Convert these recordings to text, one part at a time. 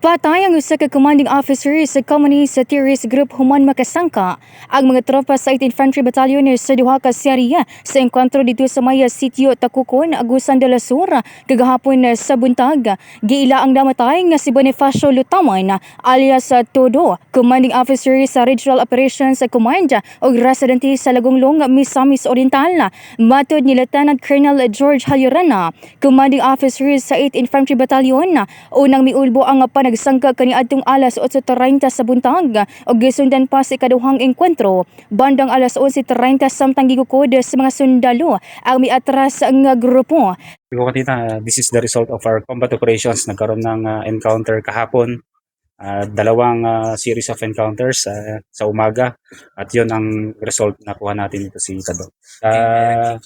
Patay ang usa ka commanding officer sa Communist Terrorist Group human makasangka ang mga tropa sa 8th Infantry Battalion sa duha ka serya sa engkwentro dito sa Maya Sitio Tacukon, Agusan de la Sur kagahapon sa buntag. Giila ang namatay nga si Bonifacio Lutaman alias Todo, commanding officer sa Regional Operations Command o residente sa Lagonglong, Misamis Oriental. Matod ni Lieutenant Colonel George Halyurana, commanding officer sa 8th Infantry Battalion, unang miulbo ang nagsangka kaniadtong alas 8:30 sa buntag ug gisundan pa sa ikaduhang engkwentro bandang alas 11:30 samtang gigukod sa mga sundalo ang miatras nga grupo. This is the result of our combat operations. Nagkaroon ng encounter kahapon, dalawang series of encounters sa umaga, at yun ang result na kuha natin dito si Tado.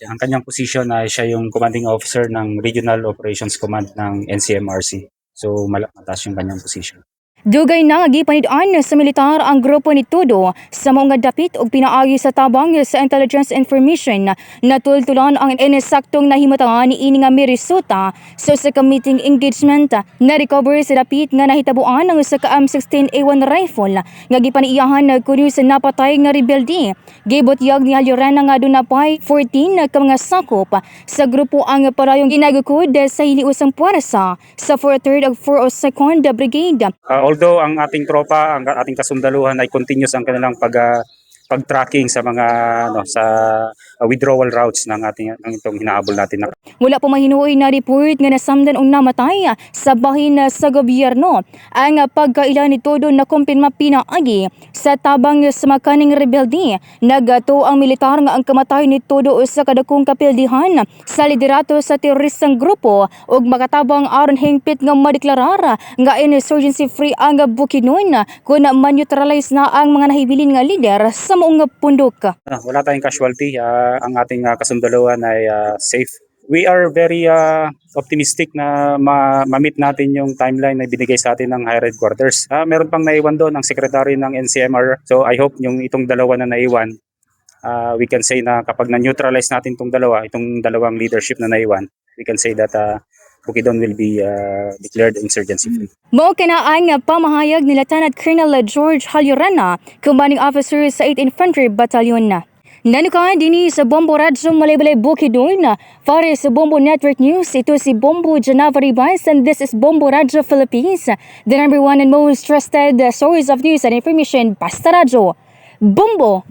Ang kanyang position ay siya yung commanding officer ng Regional Operations Command ng NCMRC. So mataas yung kanyang position. Dugay na nga gipanid-an sa militar ang grupo ni Todo sa mga dapit ug pinaagi sa tabang sa intelligence information na tultulan ang inesaktong nahimutangan ni ini nga mirisota sa ka meeting engagement na recover sa dapit nga nahitabuan ang usa ka M16A1 rifle nga gipaniiyahan kuno sa napatay nga rebelde. Gibutyag ni Halyurana nga dunapay 14 ka mga sakop sa grupo ang parayong ginagukod sa hiniusang puwersa sa 4th ug 402nd Brigade. Although ang ating tropa, ang ating kasundaluhan ay continuous ang kanilang pag-tracking sa mga sa withdrawal routes ng itong hinahabol natin. Wala po mahinuoy na report nga nasamdan og namatay sa bahin sa gobyerno. Ang pagkaila ni Todo na kumpirma pinaagi sa tabang sa makaning rebelde. Nagato ang militar nga ang kamatay ni Todo sa kadakong kapildihan sa liderato sa teroristang grupo ug makatabang aron hingpit nga madeklarar nga insurgency free ang Bukidnon kung man-neutralize na ang mga nahibilin nga lider sa maong pundok. Wala tayong casualty. Ang ating kasundaluhan ay safe. We are very optimistic na ma-meet natin yung timeline na binigay sa atin ng higher headquarters. Meron pang naiwan doon ang secretary ng NCMR. So I hope itong dalawa na naiwan, we can say na kapag na-neutralize natin itong dalawang leadership na naiwan, we can say that Bukidnon will be declared insurgency free. Mao kinaang pamahayag ni Lieutenant Colonel George Halyurana, commanding officer sa 8th Infantry Battalion. Nanuka dini sa Bombo Radyo Malaybalay Bukidnon. Para sa Bombo Network News, ito si Bombo Janavar Ribas and this is Bombo Radyo Philippines, the #1 and most trusted source of news and information. Basta Radyo, Bombo!